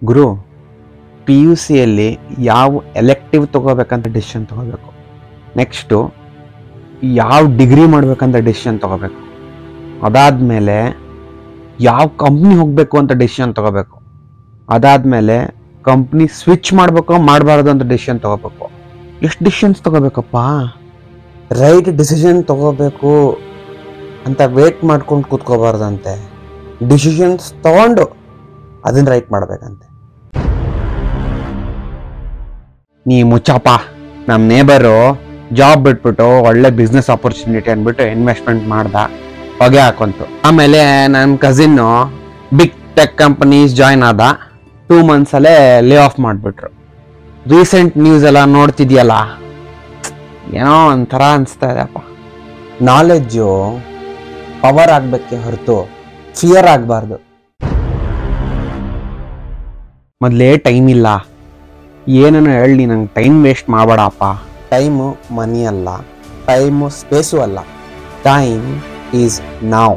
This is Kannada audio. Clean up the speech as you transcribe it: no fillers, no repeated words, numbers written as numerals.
ಗುರು, PUCಯಲ್ಲಿ ಯಾವ ಎಲೆಕ್ಟಿವ್ ತೊಗೋಬೇಕಂತ ಡಿಸಿಷನ್ ತೊಗೋಬೇಕು. ನೆಕ್ಸ್ಟು ಯಾವ ಡಿಗ್ರಿ ಮಾಡಬೇಕಂತ ಡಿಸಿಷನ್ ತೊಗೋಬೇಕು. ಅದಾದಮೇಲೆ ಯಾವ ಕಂಪ್ನಿ ಹೋಗಬೇಕು ಅಂತ ಡಿಸಿಷನ್ ತೊಗೋಬೇಕು. ಅದಾದಮೇಲೆ ಕಂಪ್ನಿ ಸ್ವಿಚ್ ಮಾಡಬೇಕು ಮಾಡಬಾರ್ದು ಅಂತ ಡಿಸಿಷನ್ ತೊಗೋಬೇಕು. ಎಷ್ಟು ಡಿಸಿಷನ್ಸ್ ತೊಗೋಬೇಕಪ್ಪ. ರೈಟ್ ಡಿಸಿಷನ್ ತೊಗೋಬೇಕು ಅಂತ ವೇಟ್ ಮಾಡ್ಕೊಂಡು ಕೂತ್ಕೋಬಾರ್ದಂತೆ. ಡಿಸಿಷನ್ಸ್ ತೊಗೊಂಡು ಅದನ್ನು ರೈಟ್ ಮಾಡಬೇಕಂತೆ. ನೀ ಮುಚ್ಚಪ್ಪ. ನಮ್ಮ ನೇಬರು ಜಾಬ್ ಬಿಟ್ಬಿಟ್ಟು ಒಳ್ಳೆ ಬಿಸ್ನೆಸ್ ಆಪರ್ಚುನಿಟಿ ಅಂದ್ಬಿಟ್ಟು ಇನ್ವೆಸ್ಟ್ಮೆಂಟ್ ಮಾಡ್ದ, ಹೊಗೆ ಹಾಕೊಂತು. ಆಮೇಲೆ ನನ್ನ ಕಸಿನ್ನು ಬಿಗ್ ಟೆಕ್ ಕಂಪನೀಸ್ ಜಾಯ್ನ್ ಆದ. 2 monthsಲ್ಲೇ ಲೇ ಆಫ್ ಮಾಡಿಬಿಟ್ರು. ರೀಸೆಂಟ್ ನ್ಯೂಸ್ ಎಲ್ಲ ನೋಡ್ತಿದ್ಯಲ್ಲ, ಏನೋ ಒಂಥರ ಅನಿಸ್ತಾ ಇದೆಯಪ್ಪ. ನಾಲೆಡ್ಜು ಪವರ್ ಆಗಬೇಕೆ ಹೊರತು ಫಿಯರ್ ಆಗಬಾರ್ದು. ಮೊದಲೇ ಟೈಮ್ ಇಲ್ಲ. ಏನನ್ನು ಹೇಳಿ ನಂಗೆ ಟೈಮ್ ವೇಸ್ಟ್ ಮಾಡಬೇಡಪ್ಪ. ಟೈಮು ಮನಿ ಅಲ್ಲ, ಟೈಮು ಸ್ಪೇಸು ಅಲ್ಲ. Time is now.